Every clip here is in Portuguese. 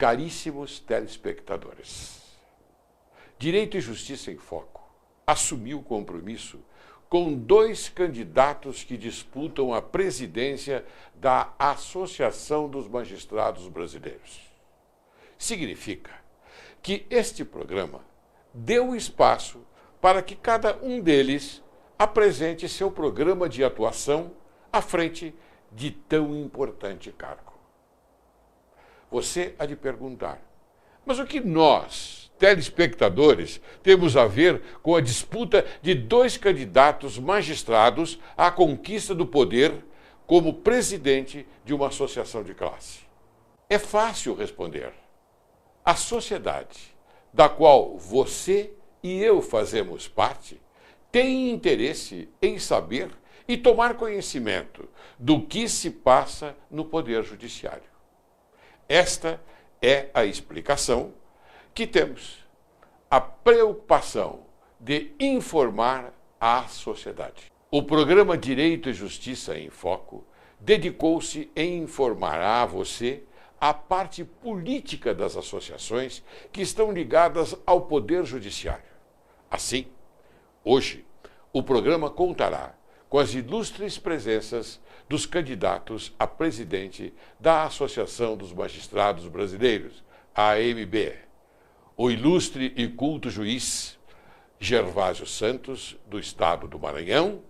Caríssimos telespectadores, Direito e Justiça em Foco assumiu o compromisso com dois candidatos que disputam a presidência da Associação dos Magistrados Brasileiros. Significa que este programa deu espaço para que cada um deles apresente seu programa de atuação à frente de tão importante cargo. Você há de perguntar, mas o que nós, telespectadores, temos a ver com a disputa de dois candidatos magistrados à conquista do poder como presidente de uma associação de classe? É fácil responder. A sociedade, da qual você e eu fazemos parte, tem interesse em saber e tomar conhecimento do que se passa no Poder Judiciário. Esta é a explicação que temos, a preocupação de informar a sociedade. O programa Direito e Justiça em Foco dedicou-se em informar a você a parte política das associações que estão ligadas ao Poder Judiciário. Assim, hoje, o programa contará com as ilustres presenças dos candidatos a presidente da Associação dos Magistrados Brasileiros, AMB, o ilustre e culto juiz Gervásio Santos, do Estado do Maranhão,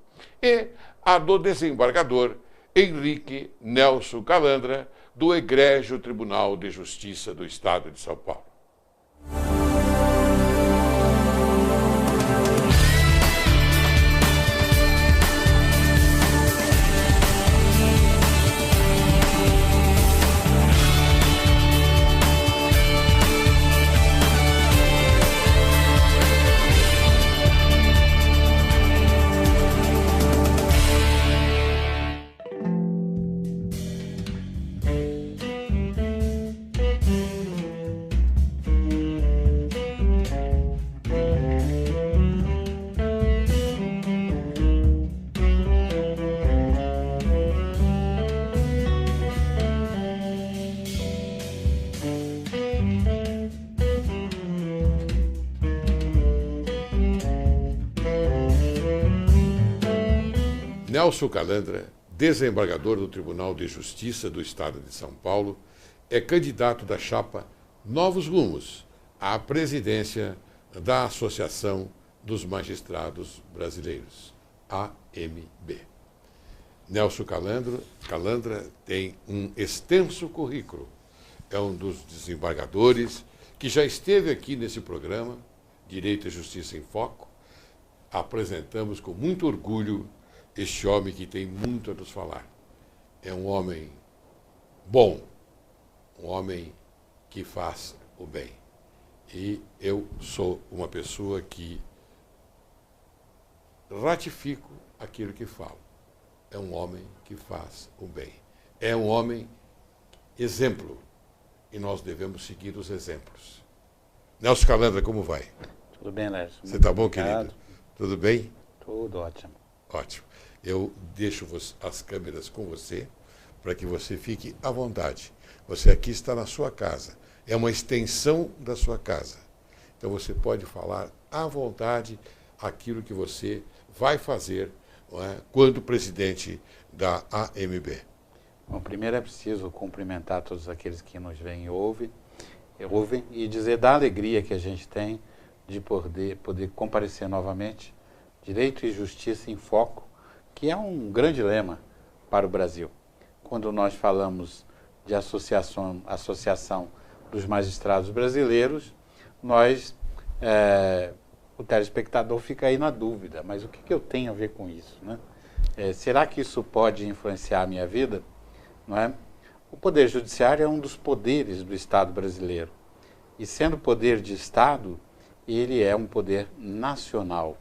e a do desembargador Henrique Nelson Calandra, do Egrégio Tribunal de Justiça do Estado de São Paulo. Nelson Calandra, desembargador do Tribunal de Justiça do Estado de São Paulo, é candidato da chapa Novos Rumos à presidência da Associação dos Magistrados Brasileiros, AMB. Nelson Calandra tem um extenso currículo. É um dos desembargadores que já esteve aqui nesse programa, Direito e Justiça em Foco. Apresentamos com muito orgulho este homem que tem muito a nos falar. É um homem bom, um homem que faz o bem. E eu sou uma pessoa que ratifico aquilo que falo. É um homem que faz o bem. É um homem exemplo. E nós devemos seguir os exemplos. Nelson Calandra, como vai? Tudo bem, Lércio. Você está bom, querido? Tudo bem? Tudo ótimo. Ótimo. Eu deixo as câmeras com você para que você fique à vontade. Você aqui está na sua casa. É uma extensão da sua casa. Então você pode falar à vontade aquilo que você vai fazer, não é, quando presidente da AMB. Bom, primeiro é preciso cumprimentar todos aqueles que nos veem e ouvem e dizer da alegria que a gente tem de poder comparecer novamente. Direito e Justiça em Foco, que é um grande lema para o Brasil. Quando nós falamos de associação dos magistrados brasileiros, o telespectador fica aí na dúvida, mas o que eu tenho a ver com isso, né? Será que isso pode influenciar a minha vida? Não é? O Poder Judiciário é um dos poderes do Estado brasileiro. E sendo poder de Estado, ele é um poder nacional.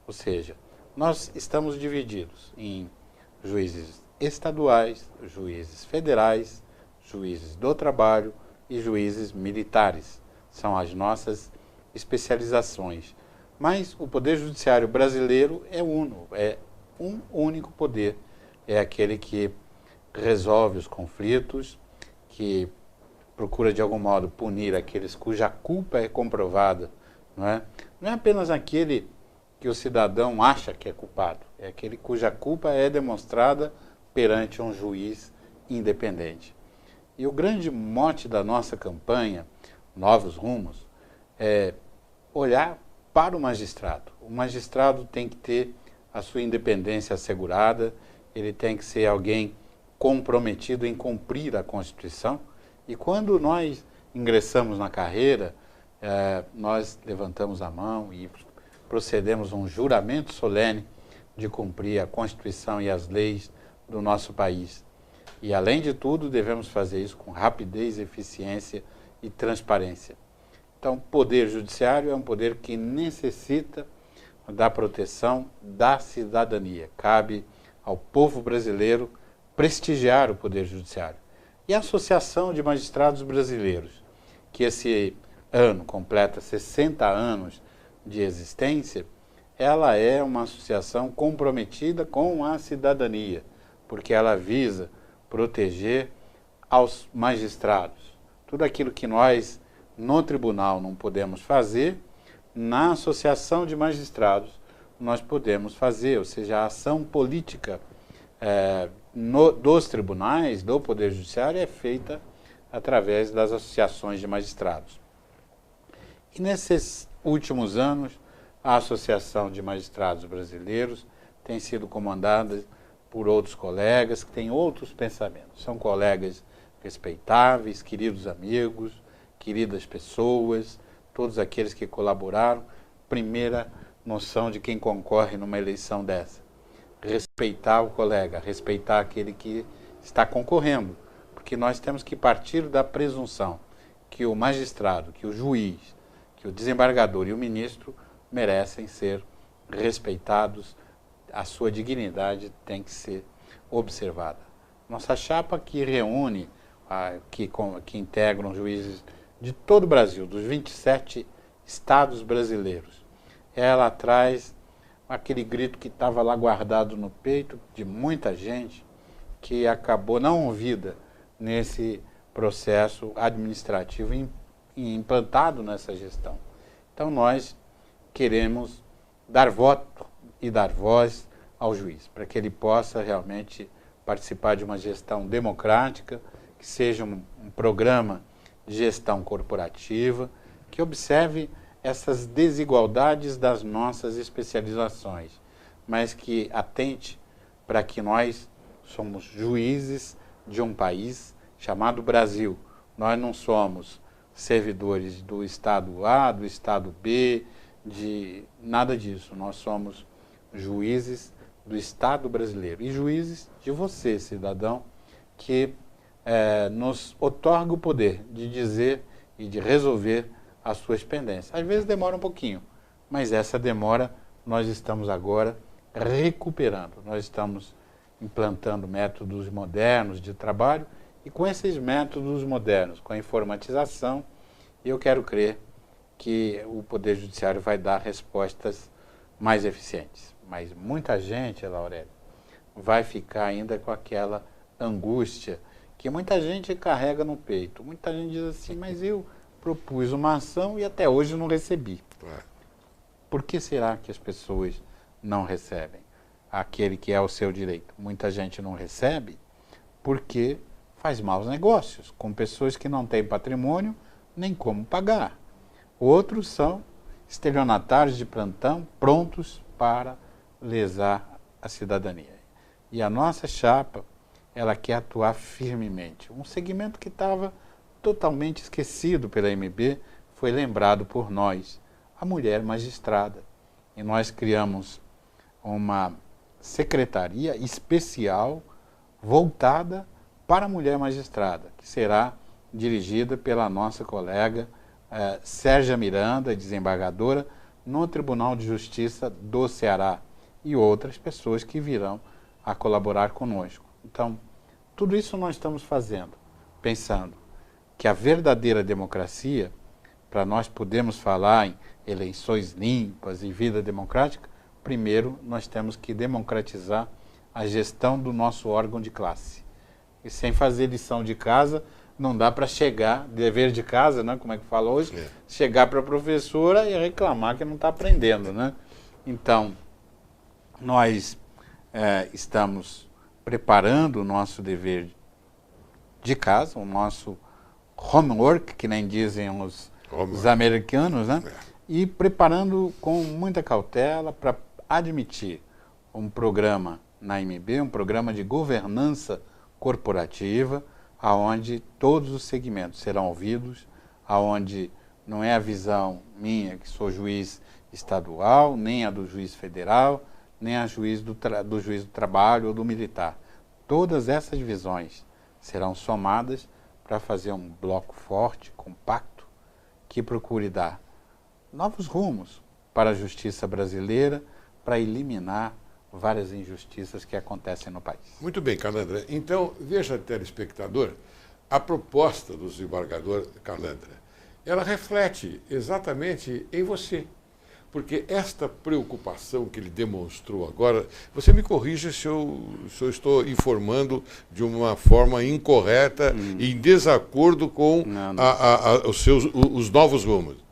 Ou seja, nós estamos divididos em juízes estaduais, juízes federais, juízes do trabalho e juízes militares. São as nossas especializações. Mas o Poder Judiciário brasileiro é uno, é um único poder. É aquele que resolve os conflitos, que procura de algum modo punir aqueles cuja culpa é comprovada, não é? Não é apenas aquele que o cidadão acha que é culpado, é aquele cuja culpa é demonstrada perante um juiz independente. E o grande mote da nossa campanha, Novos Rumos, é olhar para o magistrado. O magistrado tem que ter a sua independência assegurada, ele tem que ser alguém comprometido em cumprir a Constituição. E quando nós ingressamos na carreira, nós levantamos a mão e procedemos a um juramento solene de cumprir a Constituição e as leis do nosso país. E, além de tudo, devemos fazer isso com rapidez, eficiência e transparência. Então, o Poder Judiciário é um poder que necessita da proteção da cidadania. Cabe ao povo brasileiro prestigiar o Poder Judiciário. E a Associação de Magistrados Brasileiros, que esse ano completa 60 anos de existência, ela é uma associação comprometida com a cidadania, porque ela visa proteger aos magistrados. Tudo aquilo que nós, no tribunal, não podemos fazer, na Associação de Magistrados, nós podemos fazer, ou seja, a ação política dos tribunais, do Poder Judiciário, é feita através das associações de magistrados. E nesses últimos anos, a Associação de Magistrados Brasileiros tem sido comandada por outros colegas que têm outros pensamentos. São colegas respeitáveis, queridos amigos, queridas pessoas, todos aqueles que colaboraram. Primeira noção de quem concorre numa eleição dessa: respeitar o colega, respeitar aquele que está concorrendo, porque nós temos que partir da presunção que o magistrado, que o juiz, que o desembargador e o ministro merecem ser respeitados, a sua dignidade tem que ser observada. Nossa chapa, que reúne, que integram juízes de todo o Brasil, dos 27 estados brasileiros, ela traz aquele grito que estava lá guardado no peito de muita gente que acabou não ouvida nesse processo administrativo implantado nessa gestão. Então nós queremos dar voto e dar voz ao juiz, para que ele possa realmente participar de uma gestão democrática, que seja um programa de gestão corporativa, que observe essas desigualdades das nossas especializações, mas que atente para que nós somos juízes de um país chamado Brasil. Nós não somos servidores do Estado A, do Estado B, de nada disso. Nós somos juízes do Estado brasileiro e juízes de você, cidadão, que nos outorga o poder de dizer e de resolver as suas pendências. Às vezes demora um pouquinho, mas essa demora nós estamos agora recuperando. Nós estamos implantando métodos modernos de trabalho e com esses métodos modernos, com a informatização, eu quero crer que o Poder Judiciário vai dar respostas mais eficientes. Mas muita gente, Laurélio, vai ficar ainda com aquela angústia que muita gente carrega no peito. Muita gente diz assim, mas eu propus uma ação e até hoje não recebi. Por que será que as pessoas não recebem aquele que é o seu direito? Muita gente não recebe porque faz maus negócios com pessoas que não têm patrimônio nem como pagar. Outros são estelionatários de plantão prontos para lesar a cidadania. E a nossa chapa, ela quer atuar firmemente. Um segmento que estava totalmente esquecido pela MB foi lembrado por nós, a mulher magistrada. E nós criamos uma secretaria especial voltada para a mulher magistrada, que será dirigida pela nossa colega Sérgia Miranda, desembargadora, no Tribunal de Justiça do Ceará, e outras pessoas que virão a colaborar conosco. Então, tudo isso nós estamos fazendo, pensando que a verdadeira democracia, para nós podermos falar em eleições limpas e vida democrática, primeiro nós temos que democratizar a gestão do nosso órgão de classe. E sem fazer lição de casa, Não dá para chegar, dever de casa, né, como é que fala hoje, chegar para a professora e reclamar que não está aprendendo, né? Então, nós estamos preparando o nosso dever de casa, o nosso homework, que nem dizem os americanos, né? E preparando com muita cautela para admitir um programa na IMB, um programa de governança corporativa, aonde todos os segmentos serão ouvidos, aonde não é a visão minha, que sou juiz estadual, nem a do juiz federal, nem a juiz do juiz do trabalho ou do militar. Todas essas visões serão somadas para fazer um bloco forte, compacto, que procure dar novos rumos para a justiça brasileira, para eliminar várias injustiças que acontecem no país. Muito bem, Carlandra. Então, veja, telespectador, a proposta do desembargador Carlandra, ela reflete exatamente em você. Porque esta preocupação que ele demonstrou agora, você me corrija se eu estou informando de uma forma incorreta e em desacordo com os novos rumos.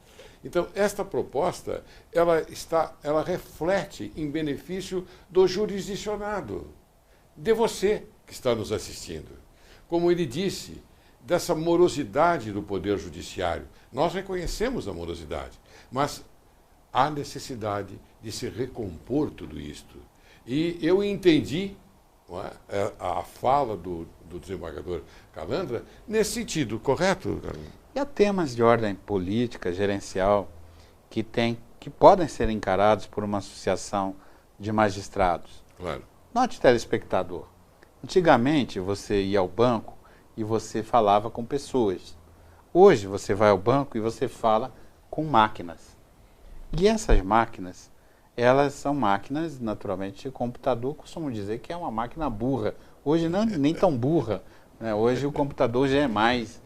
Então, esta proposta, ela reflete em benefício do jurisdicionado, de você que está nos assistindo. Como ele disse, dessa morosidade do Poder Judiciário. Nós reconhecemos a morosidade, mas há necessidade de se recompor tudo isto. E eu entendi a fala do desembargador Carlandra nesse sentido, correto, Carlandra? E há temas de ordem política, gerencial, que podem ser encarados por uma associação de magistrados. Claro. Note, telespectador, antigamente você ia ao banco e você falava com pessoas. Hoje você vai ao banco e você fala com máquinas. E essas máquinas, elas são máquinas, naturalmente, de computador, costumo dizer que é uma máquina burra. Hoje não, nem tão burra, né? Hoje o computador já é mais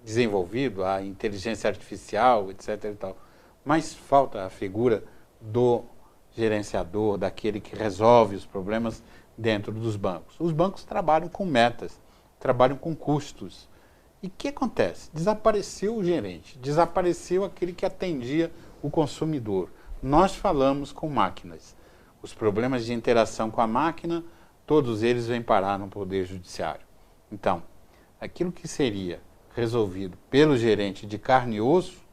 desenvolvido, a inteligência artificial, etc. e tal. Mas falta a figura do gerenciador, daquele que resolve os problemas dentro dos bancos. Os bancos trabalham com metas, trabalham com custos. E o que acontece? Desapareceu o gerente, desapareceu aquele que atendia o consumidor. Nós falamos com máquinas. Os problemas de interação com a máquina, todos eles vêm parar no Poder Judiciário. Então, aquilo que seria resolvido pelo gerente de carne e osso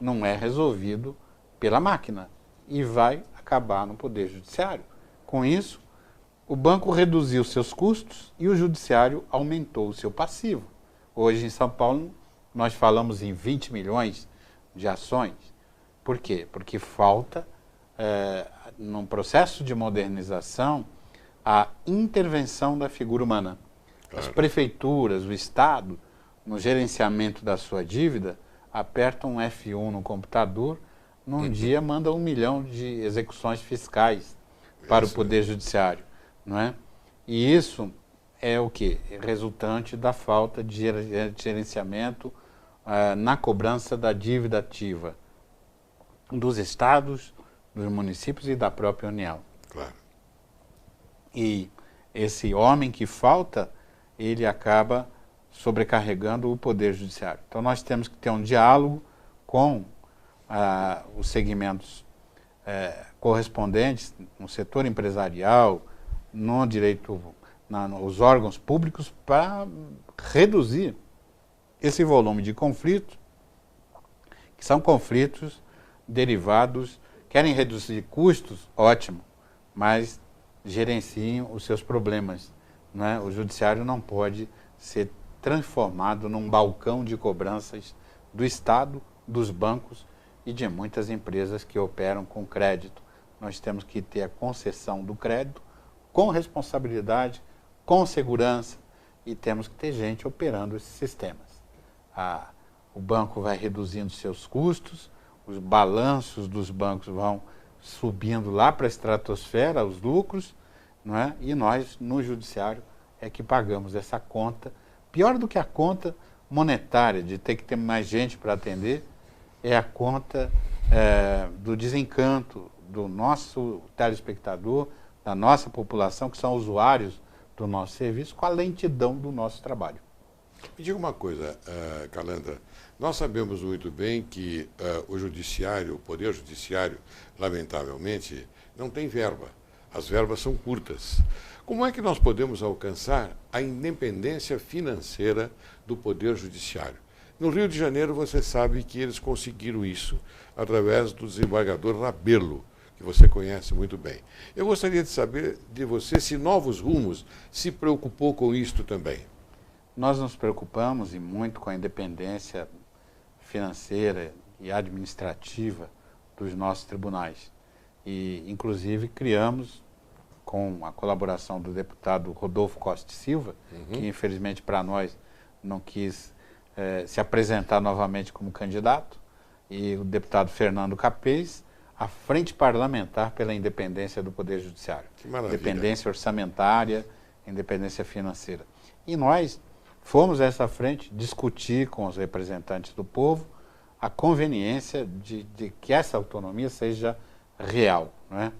não é resolvido pela máquina e vai acabar no Poder Judiciário. Com isso, o banco reduziu seus custos e o Judiciário aumentou o seu passivo. Hoje, em São Paulo, nós falamos em 20 milhões de ações. Por quê? Porque falta, num processo de modernização, a intervenção da figura humana. As prefeituras, o Estado, no gerenciamento da sua dívida, apertam um F1 no computador, num dia manda 1 milhão de execuções fiscais para o Poder Judiciário, não é? E isso é o quê? É resultante da falta de gerenciamento na cobrança da dívida ativa dos estados, dos municípios e da própria União. Claro. E esse homem que falta, ele acaba sobrecarregando o Poder Judiciário. Então nós temos que ter um diálogo com os segmentos correspondentes no setor empresarial, no direito, nos órgãos públicos, para reduzir esse volume de conflitos, que são conflitos derivados, querem reduzir custos, ótimo, mas gerenciem os seus problemas, né? O judiciário não pode ser transformado num balcão de cobranças do Estado, dos bancos e de muitas empresas que operam com crédito. Nós temos que ter a concessão do crédito com responsabilidade, com segurança, e temos que ter gente operando esses sistemas. O banco vai reduzindo seus custos, os balanços dos bancos vão subindo lá para a estratosfera, os lucros, não é? E nós, no judiciário, é que pagamos essa conta. Pior do que a conta monetária, de ter que ter mais gente para atender, é a conta do desencanto do nosso telespectador, da nossa população, que são usuários do nosso serviço, com a lentidão do nosso trabalho. Me diga uma coisa, Calandra, nós sabemos muito bem que o judiciário, o poder judiciário, lamentavelmente, não tem verba. As verbas são curtas. Como é que nós podemos alcançar a independência financeira do poder judiciário? No Rio de Janeiro, você sabe que eles conseguiram isso através do desembargador Rabelo, que você conhece muito bem. Eu gostaria de saber de você se Novos Rumos se preocupou com isto também. Nós nos preocupamos e muito com a independência financeira e administrativa dos nossos tribunais. E, inclusive, criamos, com a colaboração do deputado Rodolfo Costa e Silva, que, infelizmente, para nós, não quis se apresentar novamente como candidato, e o deputado Fernando Capês, a Frente Parlamentar pela Independência do Poder Judiciário. Que maravilha. Independência orçamentária, independência financeira. E nós fomos a essa frente discutir com os representantes do povo a conveniência de que essa autonomia seja real, né?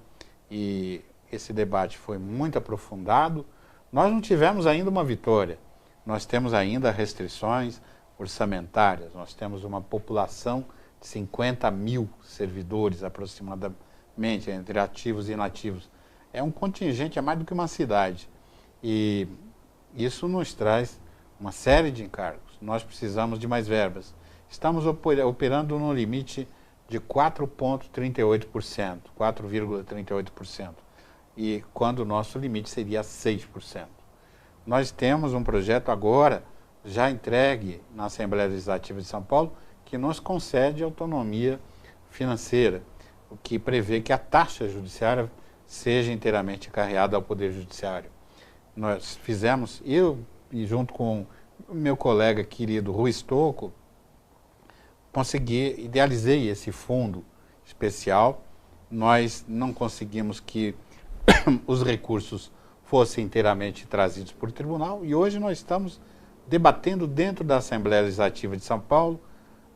E esse debate foi muito aprofundado. Nós não tivemos ainda uma vitória. Nós temos ainda restrições orçamentárias. Nós temos uma população de 50 mil servidores aproximadamente, entre ativos e inativos. É um contingente, é mais do que uma cidade. E isso nos traz uma série de encargos. Nós precisamos de mais verbas. Estamos operando no limite de 4,38%, 4,38%. E quando o nosso limite seria 6%. Nós temos um projeto agora, já entregue na Assembleia Legislativa de São Paulo, que nos concede autonomia financeira, o que prevê que a taxa judiciária seja inteiramente encarreada ao Poder Judiciário. Nós fizemos, eu e junto com o meu colega querido Rui Stocco, idealizei esse fundo especial. Nós não conseguimos que os recursos fossem inteiramente trazidos por tribunal e hoje nós estamos debatendo dentro da Assembleia Legislativa de São Paulo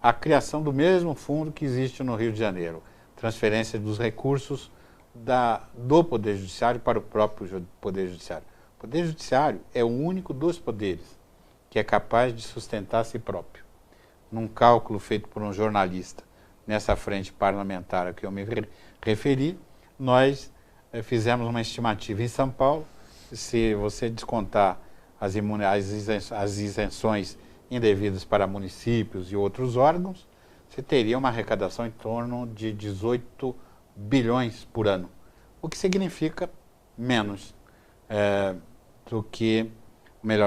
a criação do mesmo fundo que existe no Rio de Janeiro, transferência dos recursos do Poder Judiciário para o próprio Poder Judiciário. O Poder Judiciário é o único dos poderes que é capaz de sustentar a si próprio. Num cálculo feito por um jornalista nessa frente parlamentar a que eu me referi, nós fizemos uma estimativa em São Paulo. Se você descontar as isenções indevidas para municípios e outros órgãos, você teria uma arrecadação em torno de 18 bilhões por ano, o que significa menos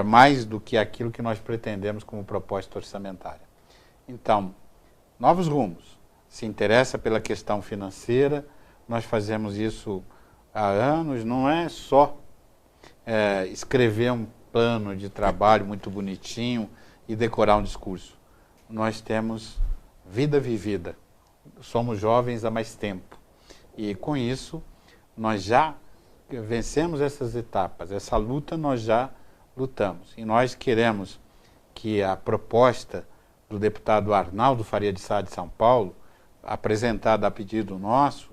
mais do que aquilo que nós pretendemos como proposta orçamentária. Então, Novos Rumos se interessa pela questão financeira, nós fazemos isso há anos, não é só escrever um plano de trabalho muito bonitinho e decorar um discurso. Nós temos vida vivida, somos jovens há mais tempo e com isso nós já vencemos essas etapas, essa luta nós já lutamos e nós queremos que a proposta do deputado Arnaldo Faria de Sá de São Paulo, apresentada a pedido nosso,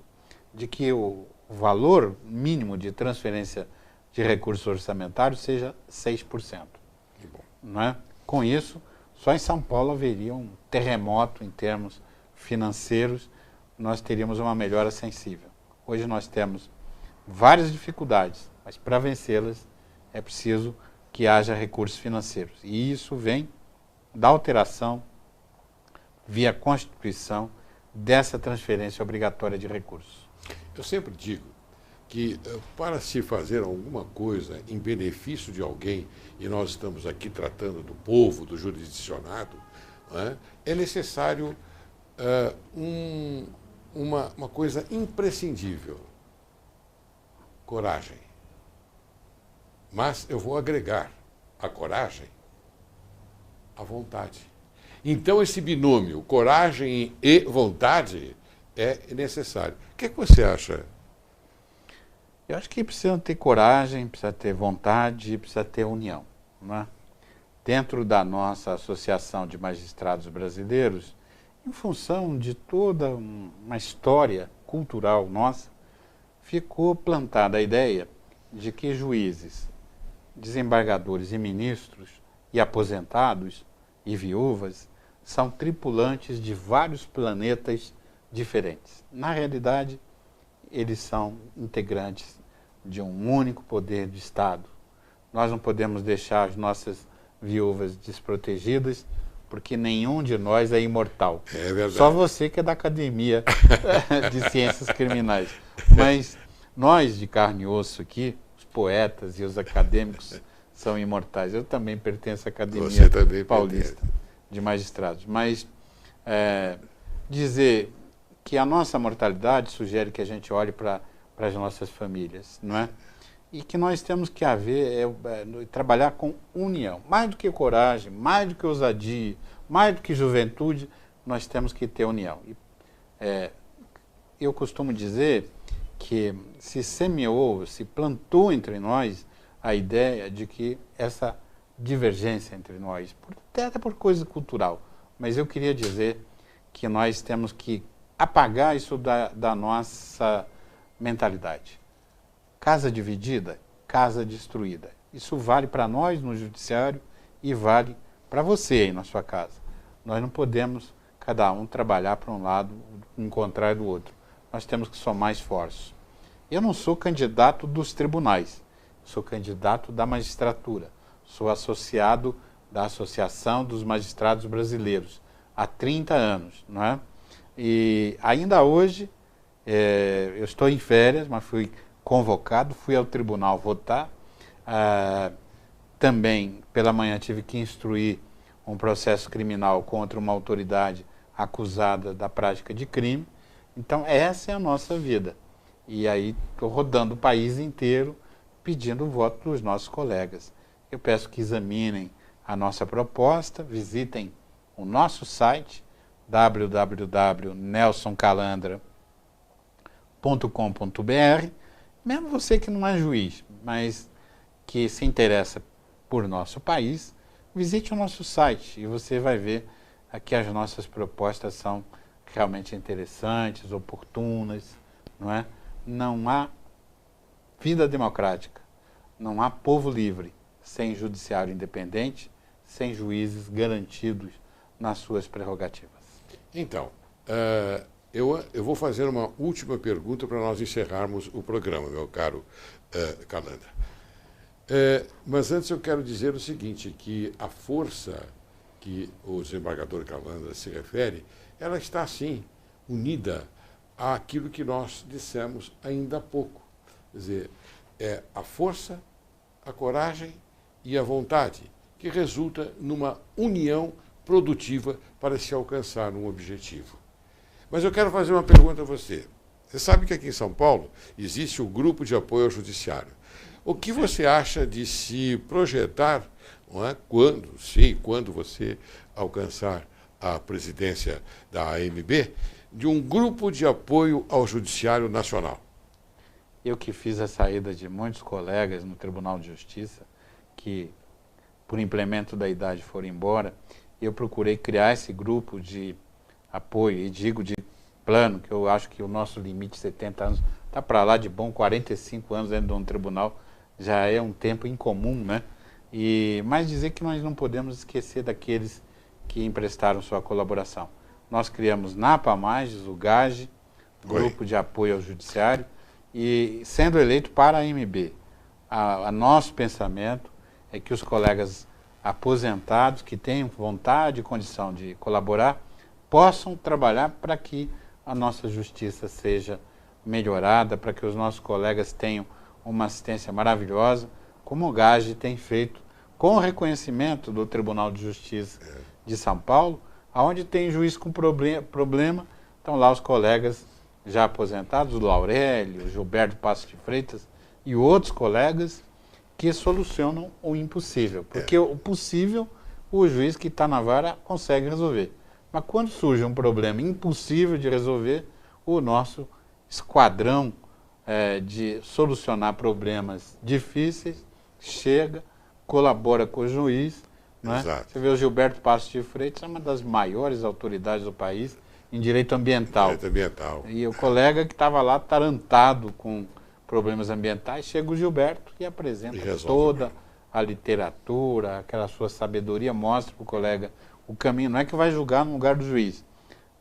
de que o valor mínimo de transferência de recursos orçamentários seja 6%. Não é? Com isso, só em São Paulo haveria um terremoto em termos financeiros, nós teríamos uma melhora sensível. Hoje nós temos várias dificuldades, mas para vencê-las é preciso que haja recursos financeiros. E isso vem da alteração, via Constituição, dessa transferência obrigatória de recursos. Eu sempre digo que para se fazer alguma coisa em benefício de alguém, e nós estamos aqui tratando do povo, do jurisdicionado, é necessário uma coisa imprescindível: coragem. Mas eu vou agregar a coragem à vontade. Então esse binômio, coragem e vontade, é necessário. O que você acha? Eu acho que precisa ter coragem, precisa ter vontade, precisa ter união. Não é? Dentro da nossa Associação de Magistrados Brasileiros, em função de toda uma história cultural nossa, ficou plantada a ideia de que juízes, desembargadores e ministros e aposentados e viúvas são tripulantes de vários planetas diferentes. Na realidade, eles são integrantes de um único poder de Estado. Nós não podemos deixar as nossas viúvas desprotegidas, porque nenhum de nós é imortal. É verdade. Só você que é da Academia de Ciências Criminais. Mas nós, de carne e osso aqui, os poetas e os acadêmicos, são imortais. Eu também pertenço à Academia Paulista de Magistrados. Mas dizer que a nossa mortalidade sugere que a gente olhe para as nossas famílias, não é? E que nós temos que trabalhar com união. Mais do que coragem, mais do que ousadia, mais do que juventude, nós temos que ter união. Eu costumo dizer que se semeou, se plantou entre nós a ideia de que essa divergência entre nós, até por coisa cultural, mas eu queria dizer que nós temos que apagar isso da nossa mentalidade. Casa dividida, casa destruída. Isso vale para nós no judiciário e vale para você aí na sua casa. Nós não podemos, cada um, trabalhar para um lado, encontrar do outro. Nós temos que somar esforços. Eu não sou candidato dos tribunais, sou candidato da magistratura. Sou associado da Associação dos Magistrados Brasileiros há 30 anos, não é? E ainda hoje, eu estou em férias, mas fui convocado, fui ao tribunal votar. Também, pela manhã, tive que instruir um processo criminal contra uma autoridade acusada da prática de crime. Então, essa é a nossa vida. E aí, estou rodando o país inteiro pedindo o voto dos nossos colegas. Eu peço que examinem a nossa proposta, visitem o nosso site, www.nelsoncalandra.com.br. Mesmo você que não é juiz, mas que se interessa por nosso país, visite o nosso site e você vai ver que as nossas propostas são realmente interessantes, oportunas, não é? Não há vida democrática, não há povo livre sem judiciário independente, sem juízes garantidos nas suas prerrogativas. Então, eu vou fazer uma última pergunta para nós encerrarmos o programa, meu caro Calandra. Mas antes eu quero dizer o seguinte, que a força que o desembargador Calandra se refere, ela está, sim, unida àquilo que nós dissemos ainda há pouco. Quer dizer, é a força, a coragem e a vontade que resulta numa união produtiva para se alcançar um objetivo. Mas eu quero fazer uma pergunta a você. Você sabe que aqui em São Paulo existe o Grupo de Apoio ao Judiciário. O que você acha de se projetar, não é, quando você alcançar a presidência da AMB, de um grupo de apoio ao Judiciário Nacional? Eu que fiz a saída de muitos colegas no Tribunal de Justiça, que por implemento da idade foram embora, eu procurei criar esse grupo de apoio, e digo de plano, que eu acho que o nosso limite de 70 anos está para lá de bom, 45 anos dentro de um tribunal já é um tempo incomum, né? Mas dizer que nós não podemos esquecer daqueles que emprestaram sua colaboração. Nós criamos na Pamages, o GAGE, Grupo de Apoio ao Judiciário, e sendo eleito para a AMB, nosso pensamento é que os colegas aposentados que tenham vontade e condição de colaborar possam trabalhar para que a nossa justiça seja melhorada, para que os nossos colegas tenham uma assistência maravilhosa, como o GAGE tem feito, com o reconhecimento do Tribunal de Justiça de São Paulo, onde tem juiz com problema, estão lá os colegas já aposentados, o Laurélio, o Gilberto Passos de Freitas e outros colegas que solucionam o impossível. Porque o possível, o juiz que está na vara consegue resolver. Mas quando surge um problema impossível de resolver, o nosso esquadrão de solucionar problemas difíceis chega, colabora com o juiz. Não é? Você vê o Gilberto Passos de Freitas, é uma das maiores autoridades do país em direito ambiental. Direito ambiental. E o colega que estava lá tarantado com problemas ambientais, chega o Gilberto e apresenta toda a literatura, aquela sua sabedoria, mostra para o colega o caminho. Não é que vai julgar no lugar do juiz,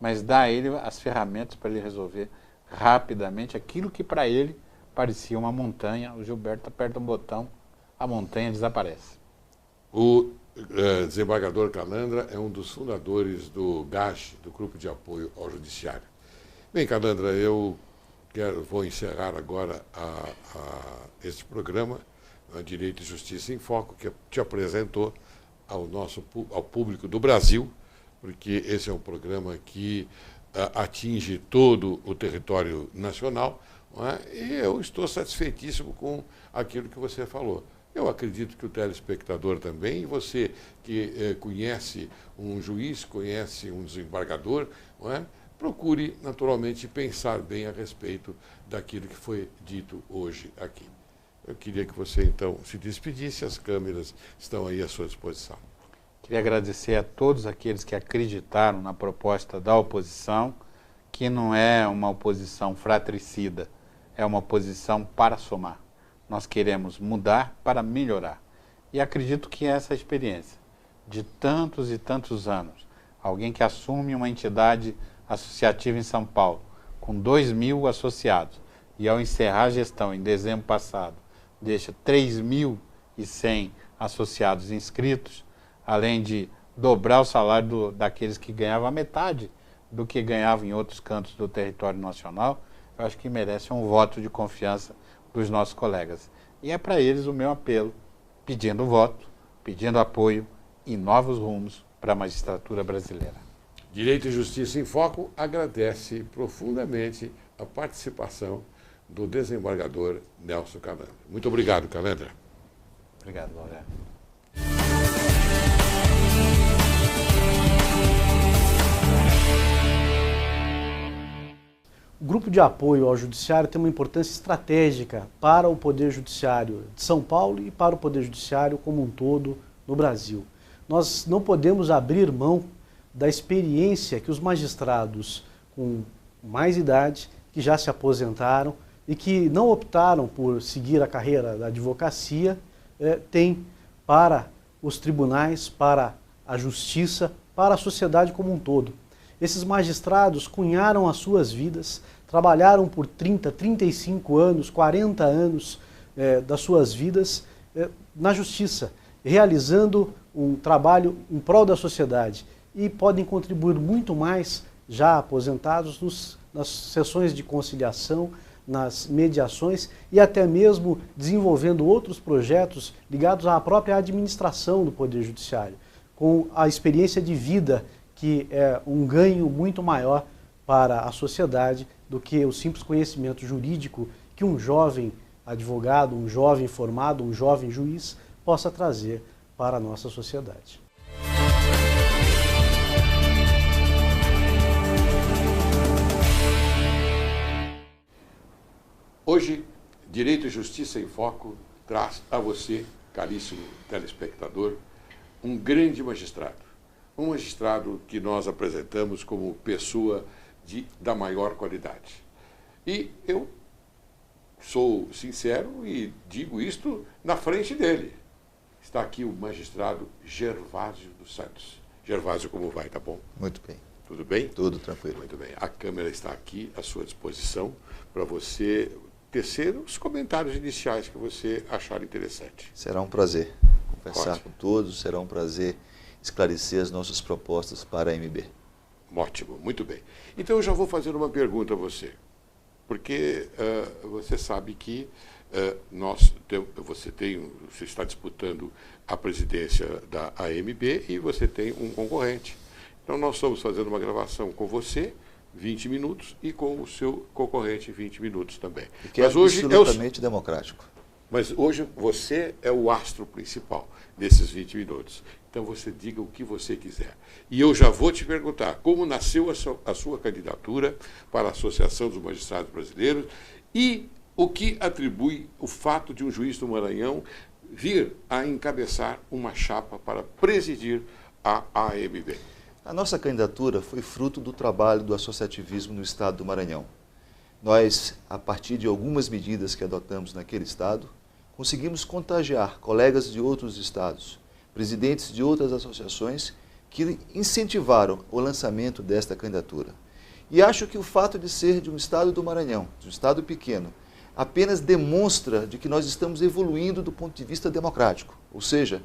mas dá a ele as ferramentas para ele resolver rapidamente aquilo que para ele parecia uma montanha. O Gilberto aperta um botão, a montanha desaparece. O desembargador Calandra é um dos fundadores do GAJ, do Grupo de Apoio ao Judiciário. Bem, Calandra, eu vou encerrar agora este programa, Direito e Justiça em Foco, que te apresentou ao público do Brasil, porque esse é um programa que atinge todo o território nacional, não é? E eu estou satisfeitíssimo com aquilo que você falou. Eu acredito que o telespectador também, e você que conhece um juiz, conhece um desembargador, não é? Procure naturalmente pensar bem a respeito daquilo que foi dito hoje aqui. Eu queria que você então se despedisse, as câmeras estão aí à sua disposição. Queria agradecer a todos aqueles que acreditaram na proposta da oposição, que não é uma oposição fratricida, é uma oposição para somar. Nós queremos mudar para melhorar. E acredito que essa experiência de tantos e tantos anos, alguém que assume uma entidade associativa em São Paulo, com 2.000 associados, e ao encerrar a gestão em dezembro passado, deixa 3.100 associados inscritos, além de dobrar o salário daqueles que ganhavam a metade do que ganhavam em outros cantos do território nacional, eu acho que merece um voto de confiança dos nossos colegas. E é para eles o meu apelo, pedindo voto, pedindo apoio e novos rumos para a magistratura brasileira. Direito e Justiça em Foco agradece profundamente a participação do desembargador Nelson Calandra. Muito obrigado, Calandra. Obrigado, Lauré. O Grupo de Apoio ao Judiciário tem uma importância estratégica para o Poder Judiciário de São Paulo e para o Poder Judiciário como um todo no Brasil. Nós não podemos abrir mão da experiência que os magistrados com mais idade, que já se aposentaram e que não optaram por seguir a carreira da advocacia, têm para os tribunais, para a justiça, para a sociedade como um todo. Esses magistrados cunharam as suas vidas, trabalharam por 30, 35 anos, 40 anos das suas vidas na justiça, realizando um trabalho em prol da sociedade e podem contribuir muito mais, já aposentados, nas sessões de conciliação, nas mediações e até mesmo desenvolvendo outros projetos ligados à própria administração do Poder Judiciário, com a experiência de vida que é um ganho muito maior para a sociedade do que o simples conhecimento jurídico que um jovem advogado, um jovem formado, um jovem juiz possa trazer para a nossa sociedade. Hoje, Direito e Justiça em Foco traz a você, caríssimo telespectador, um grande magistrado. Um magistrado que nós apresentamos como pessoa da maior qualidade. E eu sou sincero e digo isto na frente dele. Está aqui o magistrado Gervásio dos Santos. Gervásio, como vai? Tá bom? Muito bem. Tudo bem? Tudo tranquilo. Muito bem. A câmera está aqui à sua disposição para você tecer os comentários iniciais que você achar interessante. Será um prazer conversar Ótimo. com todos, será um prazer esclarecer as nossas propostas para a MB. Ótimo, muito bem. Então eu já vou fazer uma pergunta a você, porque você sabe que você está disputando a presidência da AMB e você tem um concorrente. Então nós estamos fazendo uma gravação com você, 20 minutos, e com o seu concorrente, 20 minutos também. E que mas é hoje absolutamente democrático. Mas hoje você é o astro principal desses 20 minutos. Então você diga o que você quiser. E eu já vou te perguntar como nasceu a sua candidatura para a Associação dos Magistrados Brasileiros e o que atribui o fato de um juiz do Maranhão vir a encabeçar uma chapa para presidir a AMB. A nossa candidatura foi fruto do trabalho do associativismo no estado do Maranhão. Nós, a partir de algumas medidas que adotamos naquele estado, conseguimos contagiar colegas de outros estados, presidentes de outras associações que incentivaram o lançamento desta candidatura. E acho que o fato de ser de um estado do Maranhão, de um estado pequeno, apenas demonstra de que nós estamos evoluindo do ponto de vista democrático. Ou seja,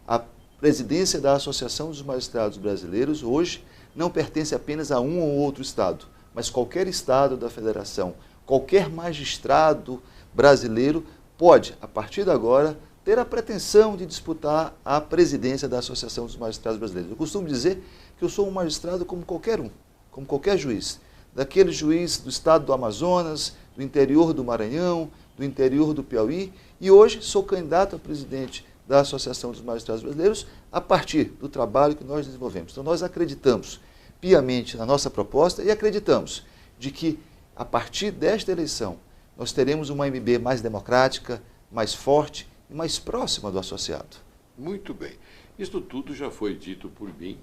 a presidência da Associação dos Magistrados Brasileiros hoje não pertence apenas a um ou outro estado, mas qualquer estado da federação, qualquer magistrado brasileiro pode, a partir de agora, ter a pretensão de disputar a presidência da Associação dos Magistrados Brasileiros. Eu costumo dizer que eu sou um magistrado como qualquer um, como qualquer juiz. Daquele juiz do estado do Amazonas, do interior do Maranhão, do interior do Piauí, e hoje sou candidato a presidente da Associação dos Magistrados Brasileiros a partir do trabalho que nós desenvolvemos. Então nós acreditamos piamente na nossa proposta e acreditamos de que a partir desta eleição nós teremos uma AMB mais democrática, mais forte e mais próxima do associado. Muito bem. Isto tudo já foi dito por mim,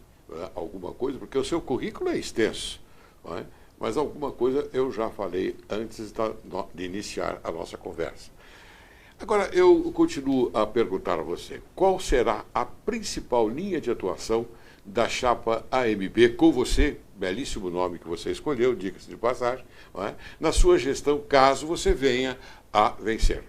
alguma coisa, porque o seu currículo é extenso, não é? Mas alguma coisa eu já falei antes de iniciar a nossa conversa. Agora, eu continuo a perguntar a você, qual será a principal linha de atuação da chapa AMB com você, belíssimo nome que você escolheu, diga-se de passagem, não é? Na sua gestão, caso você venha a vencer?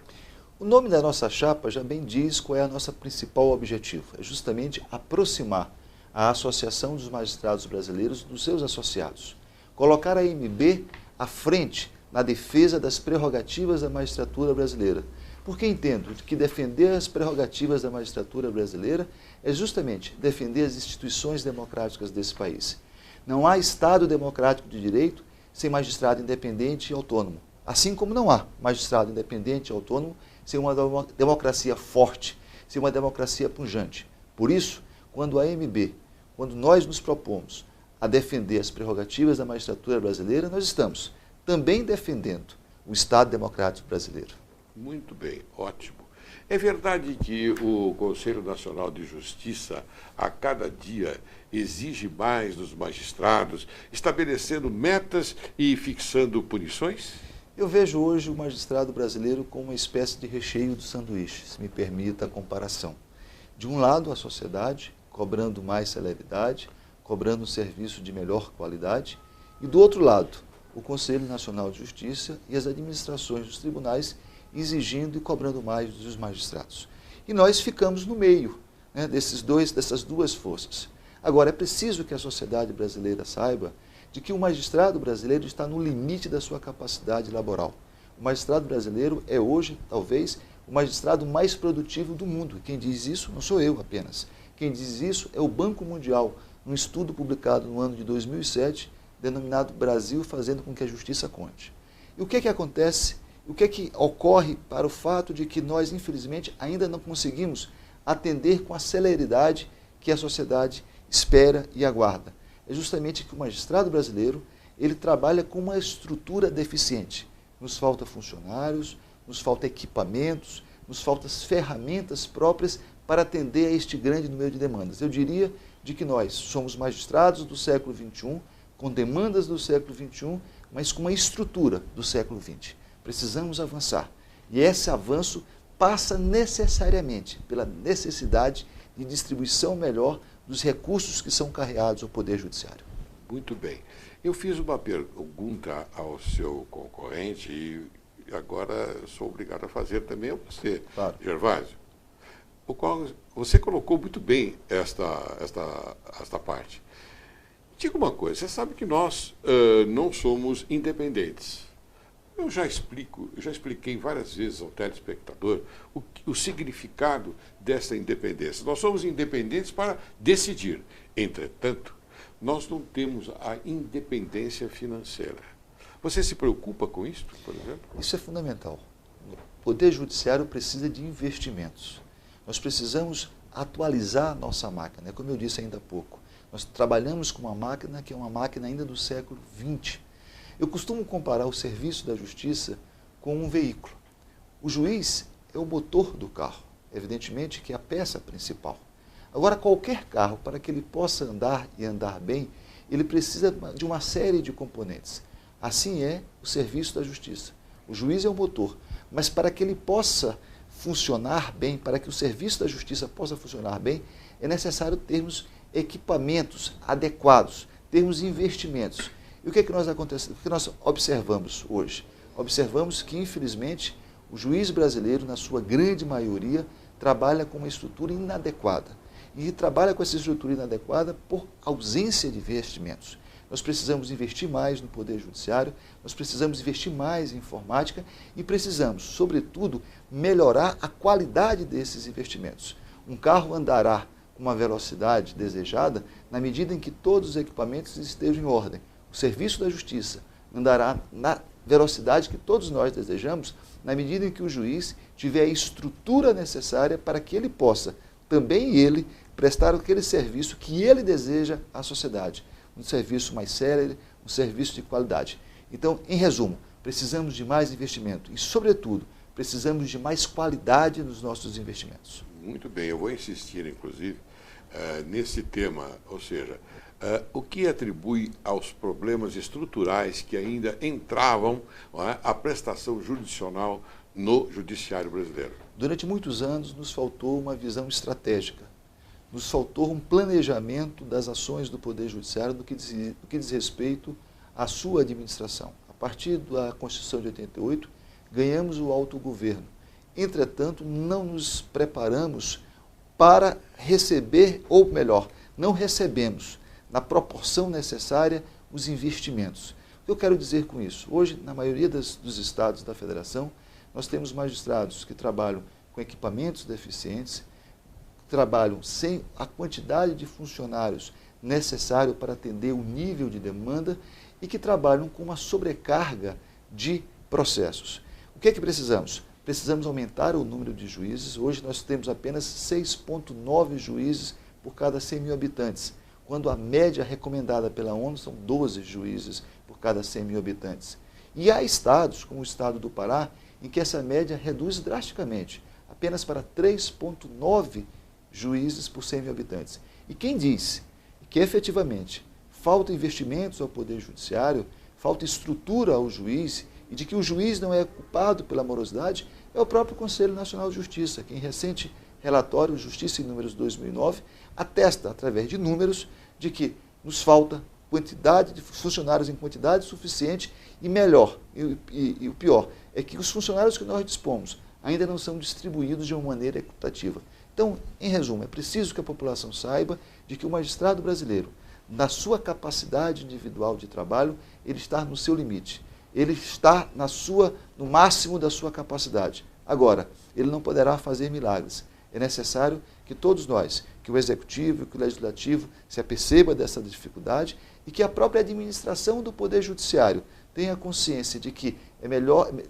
O nome da nossa chapa já bem diz qual é a nossa principal objetivo, é justamente aproximar a Associação dos Magistrados Brasileiros dos seus associados, colocar a AMB à frente na defesa das prerrogativas da magistratura brasileira, porque entendo que defender as prerrogativas da magistratura brasileira é justamente defender as instituições democráticas desse país. Não há Estado democrático de direito sem magistrado independente e autônomo, assim como não há magistrado independente e autônomo sem uma democracia forte, sem uma democracia pujante. Por isso, quando a AMB, quando nós nos propomos a defender as prerrogativas da magistratura brasileira, nós estamos também defendendo o Estado democrático brasileiro. Muito bem, ótimo. É verdade que o Conselho Nacional de Justiça, a cada dia, exige mais dos magistrados, estabelecendo metas e fixando punições? Eu vejo hoje o magistrado brasileiro como uma espécie de recheio do sanduíche, se me permita a comparação. De um lado, a sociedade, cobrando mais celeridade, cobrando um serviço de melhor qualidade, e do outro lado, o Conselho Nacional de Justiça e as administrações dos tribunais exigindo e cobrando mais dos magistrados. E nós ficamos no meio, né, dessas duas forças. Agora, é preciso que a sociedade brasileira saiba de que o magistrado brasileiro está no limite da sua capacidade laboral. O magistrado brasileiro é hoje, talvez, o magistrado mais produtivo do mundo. Quem diz isso não sou eu apenas. Quem diz isso é o Banco Mundial, num estudo publicado no ano de 2007, denominado Brasil fazendo com que a justiça conte. E o que é que acontece? O que é que ocorre para o fato de que nós, infelizmente, ainda não conseguimos atender com a celeridade que a sociedade espera e aguarda? É justamente que o magistrado brasileiro, ele trabalha com uma estrutura deficiente. Nos falta funcionários, nos falta equipamentos, nos faltam ferramentas próprias para atender a este grande número de demandas. Eu diria de que nós somos magistrados do século XXI, com demandas do século XXI, mas com uma estrutura do século XX. Precisamos avançar. E esse avanço passa necessariamente pela necessidade de distribuição melhor dos recursos que são carreados ao Poder Judiciário. Muito bem. Eu fiz uma pergunta ao seu concorrente e agora sou obrigado a fazer também a você, claro. Gervásio. O qual você colocou muito bem esta parte. Diga uma coisa, você sabe que nós não somos independentes. Eu já expliquei várias vezes ao telespectador o significado dessa independência. Nós somos independentes para decidir. Entretanto, nós não temos a independência financeira. Você se preocupa com isso, por exemplo? Isso é fundamental. O Poder Judiciário precisa de investimentos. Nós precisamos atualizar a nossa máquina. Como eu disse ainda há pouco, nós trabalhamos com uma máquina que é uma máquina ainda do século XX. Eu costumo comparar o serviço da justiça com um veículo. O juiz é o motor do carro, evidentemente que é a peça principal. Agora, qualquer carro, para que ele possa andar e andar bem, ele precisa de uma série de componentes. Assim é o serviço da justiça. O juiz é o motor, mas para que ele possa funcionar bem, para que o serviço da justiça possa funcionar bem, é necessário termos equipamentos adequados, termos investimentos. E o que é que nós observamos hoje? Observamos que, infelizmente, o juiz brasileiro, na sua grande maioria, trabalha com uma estrutura inadequada. E trabalha com essa estrutura inadequada por ausência de investimentos. Nós precisamos investir mais no Poder Judiciário, nós precisamos investir mais em informática e precisamos, sobretudo, melhorar a qualidade desses investimentos. Um carro andará com uma velocidade desejada na medida em que todos os equipamentos estejam em ordem. O serviço da justiça andará na velocidade que todos nós desejamos na medida em que o juiz tiver a estrutura necessária para que ele possa, também ele, prestar aquele serviço que ele deseja à sociedade. Um serviço mais sério, um serviço de qualidade. Então, em resumo, precisamos de mais investimento e, sobretudo, precisamos de mais qualidade nos nossos investimentos. Muito bem, eu vou insistir, inclusive, nesse tema, ou seja, o que atribui aos problemas estruturais que ainda entravam a prestação judicional no judiciário brasileiro? Durante muitos anos nos faltou uma visão estratégica. Nos faltou um planejamento das ações do Poder Judiciário no que diz respeito à sua administração. A partir da Constituição de 88, ganhamos o autogoverno. Entretanto, não nos preparamos para receber, ou melhor, não recebemos na proporção necessária os investimentos. O que eu quero dizer com isso? Hoje, na maioria dos estados da federação, nós temos magistrados que trabalham com equipamentos deficientes, trabalham sem a quantidade de funcionários necessário para atender o nível de demanda e que trabalham com uma sobrecarga de processos. O que é que precisamos? Precisamos aumentar o número de juízes. Hoje nós temos apenas 6,9 juízes por cada 100 mil habitantes, quando a média recomendada pela ONU são 12 juízes por cada 100 mil habitantes. E há estados, como o estado do Pará, em que essa média reduz drasticamente, apenas para 3,9 juízes por 100 mil habitantes. E quem diz que efetivamente falta investimentos ao Poder Judiciário, falta estrutura ao juiz e de que o juiz não é culpado pela morosidade, é o próprio Conselho Nacional de Justiça, que em recente relatório Justiça em Números 2009 atesta, através de números, de que nos falta quantidade de funcionários em quantidade suficiente e melhor, e o pior, é que os funcionários que nós dispomos ainda não são distribuídos de uma maneira equitativa. Então, em resumo, é preciso que a população saiba de que o magistrado brasileiro, na sua capacidade individual de trabalho, ele está no seu limite. Ele está no máximo da sua capacidade. Agora, ele não poderá fazer milagres. É necessário que todos nós, que o Executivo, que o Legislativo se aperceba dessa dificuldade e que a própria administração do Poder Judiciário tenha consciência de que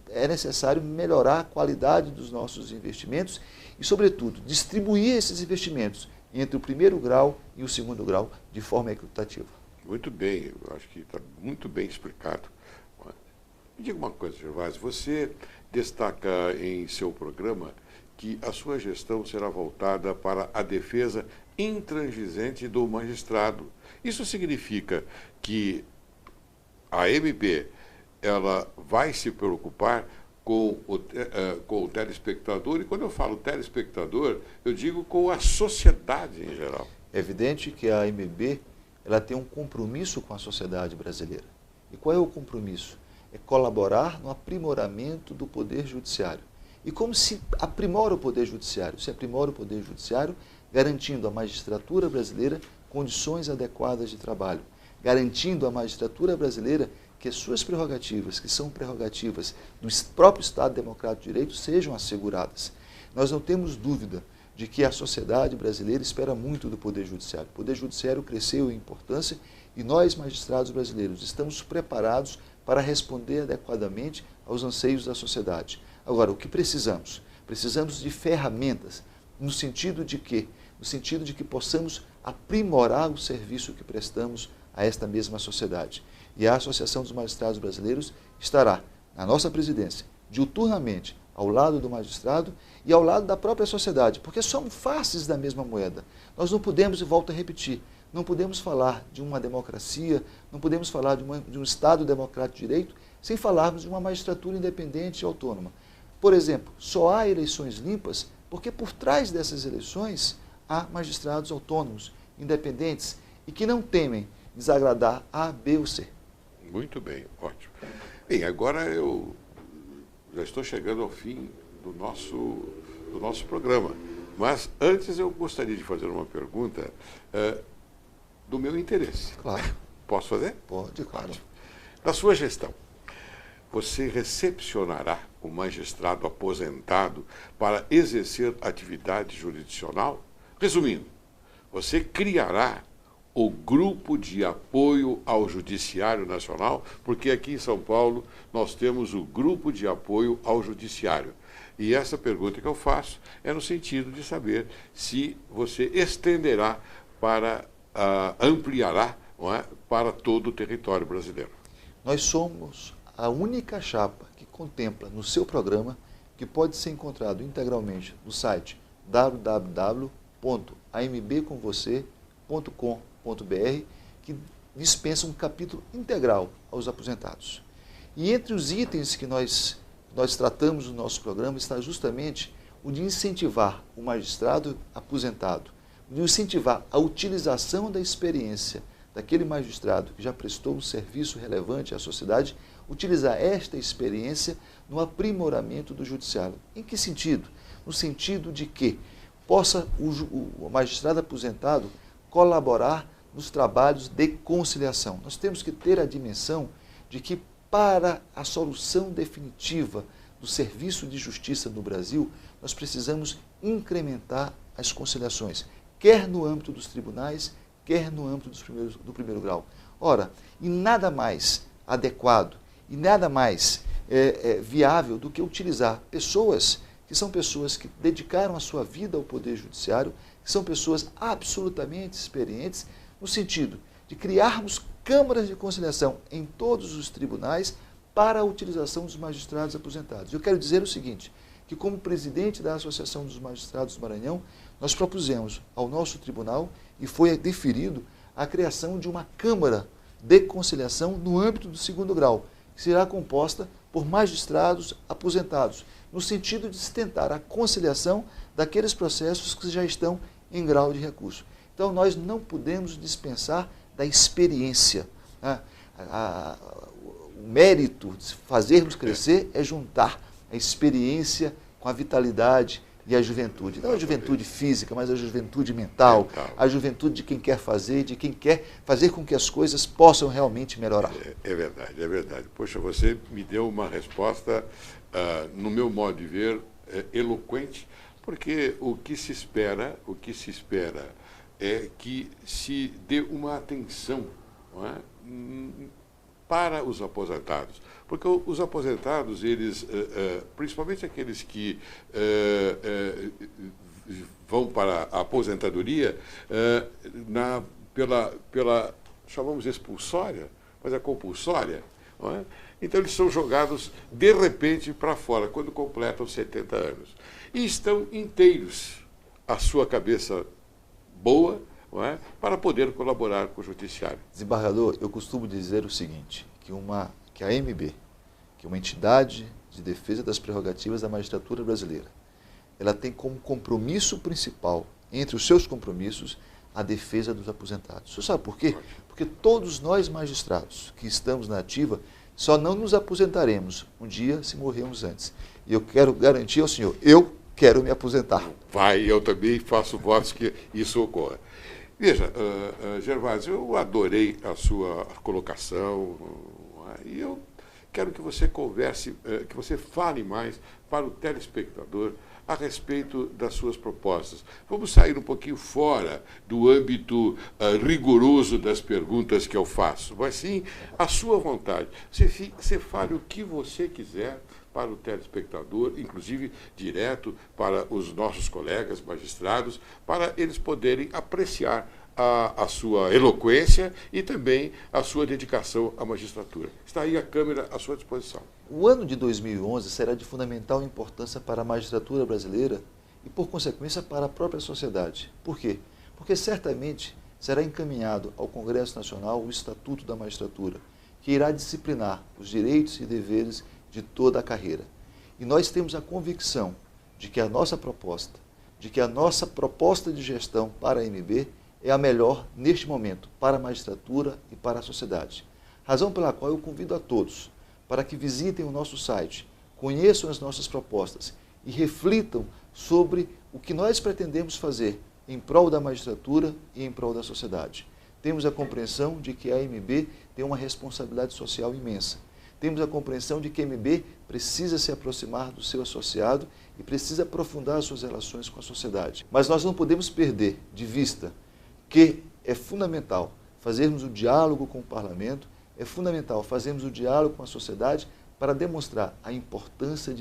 é necessário melhorar a qualidade dos nossos investimentos e, sobretudo, distribuir esses investimentos entre o primeiro grau e o segundo grau de forma equitativa. Muito bem, eu acho que está muito bem explicado. Me diga uma coisa, Gervásio, você destaca em seu programa que a sua gestão será voltada para a defesa intransigente do magistrado. Isso significa que a MP ela vai se preocupar com o telespectador, e quando eu falo telespectador, eu digo com a sociedade em geral. É evidente que a AMB ela tem um compromisso com a sociedade brasileira. E qual é o compromisso? É colaborar no aprimoramento do Poder Judiciário. E como se aprimora o Poder Judiciário? Se aprimora o Poder Judiciário garantindo à magistratura brasileira condições adequadas de trabalho, garantindo à magistratura brasileira que as suas prerrogativas, que são prerrogativas do próprio Estado Democrático de Direito, sejam asseguradas. Nós não temos dúvida de que a sociedade brasileira espera muito do Poder Judiciário. O Poder Judiciário cresceu em importância e nós, magistrados brasileiros, estamos preparados para responder adequadamente aos anseios da sociedade. Agora, o que precisamos? Precisamos de ferramentas, no sentido de que possamos aprimorar o serviço que prestamos a esta mesma sociedade. E a Associação dos Magistrados Brasileiros estará, na nossa presidência, diuturnamente, ao lado do magistrado e ao lado da própria sociedade, porque são faces da mesma moeda. Nós não podemos, e volto a repetir, não podemos falar de uma democracia, não podemos falar de um Estado democrático de direito, sem falarmos de uma magistratura independente e autônoma. Por exemplo, só há eleições limpas porque por trás dessas eleições há magistrados autônomos, independentes e que não temem desagradar A, B ou C. Muito bem, ótimo. Bem, agora eu já estou chegando ao fim do nosso programa. Mas antes eu gostaria de fazer uma pergunta do meu interesse. Claro. Posso fazer? Pode, claro. Na sua gestão, você recepcionará o magistrado aposentado para exercer atividade jurisdicional? Resumindo, você criará o Grupo de Apoio ao Judiciário Nacional, porque aqui em São Paulo nós temos o Grupo de Apoio ao Judiciário. E essa pergunta que eu faço é no sentido de saber se você estenderá para, ampliará, não é, para todo o território brasileiro. Nós somos a única chapa que contempla no seu programa, que pode ser encontrado integralmente no site www.ambcomvocê.com.br, que dispensa um capítulo integral aos aposentados. E entre os itens que nós tratamos no nosso programa está justamente o de incentivar o magistrado aposentado, de incentivar a utilização da experiência daquele magistrado que já prestou um serviço relevante à sociedade, utilizar esta experiência no aprimoramento do judiciário. Em que sentido? No sentido de que possa o magistrado aposentado colaborar nos trabalhos de conciliação. Nós temos que ter a dimensão de que para a solução definitiva do serviço de justiça no Brasil, nós precisamos incrementar as conciliações, quer no âmbito dos tribunais, quer no âmbito do primeiro grau. Ora, e nada mais adequado e nada mais viável do que utilizar pessoas que são pessoas que dedicaram a sua vida ao Poder Judiciário, que são pessoas absolutamente experientes, no sentido de criarmos câmaras de conciliação em todos os tribunais para a utilização dos magistrados aposentados. Eu quero dizer o seguinte, que como presidente da Associação dos Magistrados do Maranhão, nós propusemos ao nosso tribunal e foi deferido a criação de uma Câmara de Conciliação no âmbito do segundo grau, que será composta por magistrados aposentados, no sentido de tentar a conciliação daqueles processos que já estão em grau de recurso. Então, nós não podemos dispensar da experiência. Né? O mérito de fazermos crescer é juntar a experiência com a vitalidade e a juventude. Não a juventude física, mas a juventude mental, a juventude de quem quer fazer, de quem quer fazer com que as coisas possam realmente melhorar. É verdade, é verdade. Poxa, você me deu uma resposta, no meu modo de ver, eloquente, porque o que se espera é que se dê uma atenção, não é, para os aposentados. Porque os aposentados, eles, principalmente aqueles que vão para a aposentadoria pela, chamamos expulsória, mas é compulsória, não é? Então eles são jogados de repente para fora, quando completam 70 anos. E estão inteiros, a sua cabeça boa, não é? Para poder colaborar com o judiciário. Desembargador, eu costumo dizer o seguinte, que a AMB, que é uma entidade de defesa das prerrogativas da magistratura brasileira, ela tem como compromisso principal, entre os seus compromissos, a defesa dos aposentados. Você sabe por quê? Porque todos nós magistrados que estamos na ativa, só não nos aposentaremos um dia se morrermos antes. E eu quero garantir ao senhor, eu quero me aposentar. Eu também faço votos que isso ocorra. Veja, Gervásio, eu adorei a sua colocação e eu quero que você converse, que você fale mais para o telespectador a respeito das suas propostas. Vamos sair um pouquinho fora do âmbito rigoroso das perguntas que eu faço, mas sim a sua vontade. Você fale o que você quiser para o telespectador, inclusive direto para os nossos colegas magistrados, para eles poderem apreciar a sua eloquência e também a sua dedicação à magistratura. Está aí a câmera à sua disposição. O ano de 2011 será de fundamental importância para a magistratura brasileira e, por consequência, para a própria sociedade. Por quê? Porque certamente será encaminhado ao Congresso Nacional o Estatuto da Magistratura, que irá disciplinar os direitos e deveres de toda a carreira. E nós temos a convicção de que a nossa proposta de gestão para a AMB é a melhor neste momento para a magistratura e para a sociedade. Razão pela qual eu convido a todos para que visitem o nosso site, conheçam as nossas propostas e reflitam sobre o que nós pretendemos fazer em prol da magistratura e em prol da sociedade. Temos a compreensão de que a AMB tem uma responsabilidade social imensa. Temos a compreensão de que a AMB precisa se aproximar do seu associado e precisa aprofundar as suas relações com a sociedade. Mas nós não podemos perder de vista que é fundamental fazermos o diálogo com o parlamento, é fundamental fazermos o diálogo com a sociedade para demonstrar a importância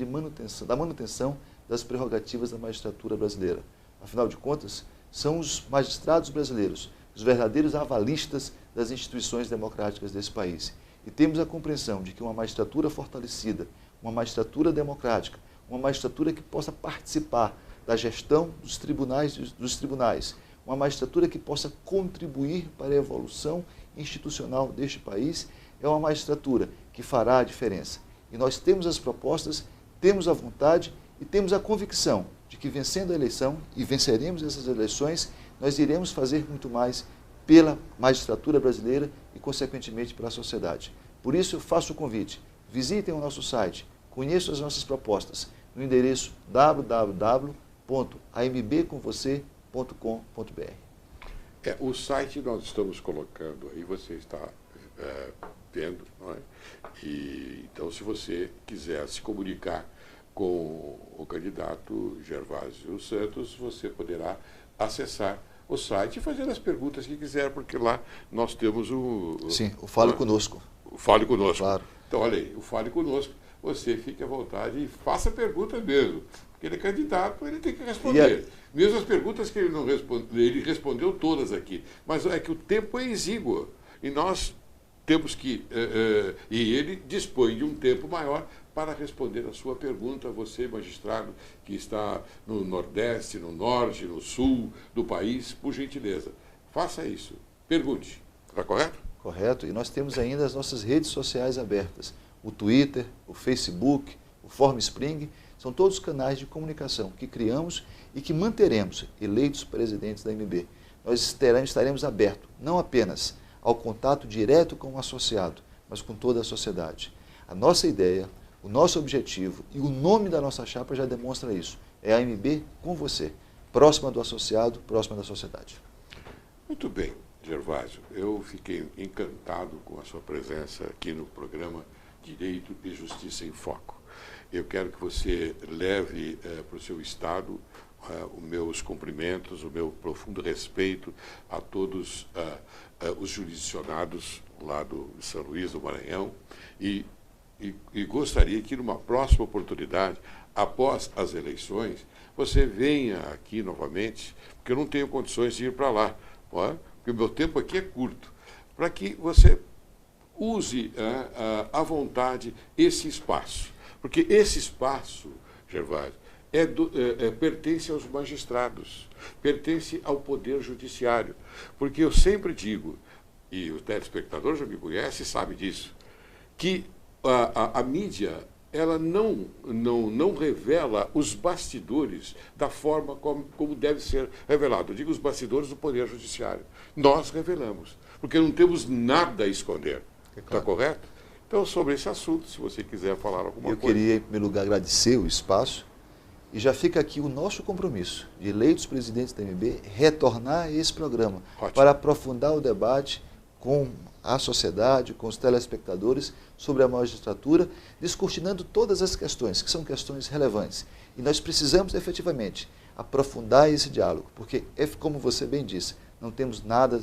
da manutenção das prerrogativas da magistratura brasileira. Afinal de contas, são os magistrados brasileiros os verdadeiros avalistas das instituições democráticas desse país. E temos a compreensão de que uma magistratura fortalecida, uma magistratura democrática, uma magistratura que possa participar da gestão dos tribunais, uma magistratura que possa contribuir para a evolução institucional deste país, é uma magistratura que fará a diferença. E nós temos as propostas, temos a vontade e temos a convicção de que vencendo a eleição, e venceremos essas eleições, nós iremos fazer muito mais pela magistratura brasileira e, consequentemente, pela sociedade. Por isso, eu faço o convite. Visitem o nosso site, conheçam as nossas propostas no endereço www.ambcomvocê.com.br. O site nós estamos colocando aí, você está vendo, não é? Então, se você quiser se comunicar com o candidato Gervásio Santos, você poderá acessar o site e fazer as perguntas que quiser, porque lá nós temos Sim, o Fale Conosco. O Fale Conosco. Claro. Então, olha aí, o Fale Conosco, você fique à vontade e faça perguntas mesmo, porque ele é candidato, ele tem que responder. Mesmo as perguntas que ele não respondeu, ele respondeu todas aqui, mas é que o tempo é exíguo, e nós temos que, e ele dispõe de um tempo maior para responder a sua pergunta, você, magistrado, que está no Nordeste, no Norte, no Sul do país, por gentileza, faça isso, pergunte. Está correto? Correto, e nós temos ainda as nossas redes sociais abertas, o Twitter, o Facebook, o Formspring, são todos canais de comunicação que criamos e que manteremos eleitos presidentes da AMB. Nós estaremos abertos, não apenas ao contato direto com o associado, mas com toda a sociedade. A nossa ideia, o nosso objetivo e o nome da nossa chapa já demonstra isso. É a AMB com você, próxima do associado, próxima da sociedade. Muito bem, Gervásio. Eu fiquei encantado com a sua presença aqui no programa Direito e Justiça em Foco. Eu quero que você leve para o seu estado os meus cumprimentos, o meu profundo respeito a todos os jurisdicionados lá do São Luís do Maranhão e gostaria que numa próxima oportunidade, após as eleições, você venha aqui novamente, porque eu não tenho condições de ir para lá, porque o meu tempo aqui é curto, para que você use à vontade esse espaço. Porque esse espaço, Gervásio, pertence aos magistrados, pertence ao Poder Judiciário. Porque eu sempre digo, e o telespectador já me conhece e sabe disso, que a mídia ela não revela os bastidores da forma como deve ser revelado. Eu digo os bastidores do Poder Judiciário. Nós revelamos, porque não temos nada a esconder. Está correto? Então, sobre esse assunto, se você quiser falar alguma coisa. Eu queria, em primeiro lugar, agradecer o espaço e já fica aqui o nosso compromisso de eleitos presidentes da AMB retornar a esse programa. Ótimo. Para aprofundar o debate com a sociedade, com os telespectadores sobre a magistratura, descortinando todas as questões, que são questões relevantes. E nós precisamos, efetivamente, aprofundar esse diálogo, porque, como você bem disse, não temos nada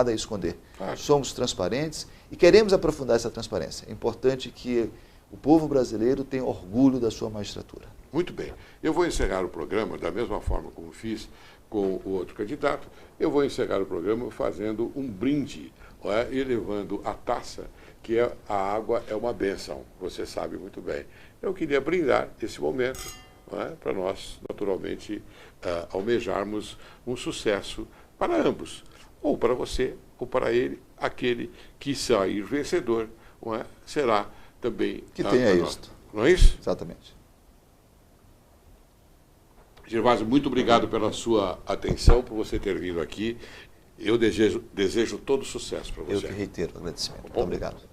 a esconder. Claro. Somos transparentes e queremos aprofundar essa transparência. É importante que o povo brasileiro tenha orgulho da sua magistratura. Muito bem. Eu vou encerrar o programa da mesma forma como fiz com o outro candidato. Eu vou encerrar o programa fazendo um brinde, elevando a taça, que a água é uma bênção, você sabe muito bem. Eu queria brindar esse momento para nós, naturalmente, almejarmos um sucesso para ambos, ou para você, ou para ele, aquele que sair vencedor, será também... Que tenha êxito. Não é isso? Exatamente. Gervásio, muito obrigado pela sua atenção, por você ter vindo aqui. Eu desejo todo sucesso para você. Eu que reitero o agradecimento. Muito Bom. obrigado.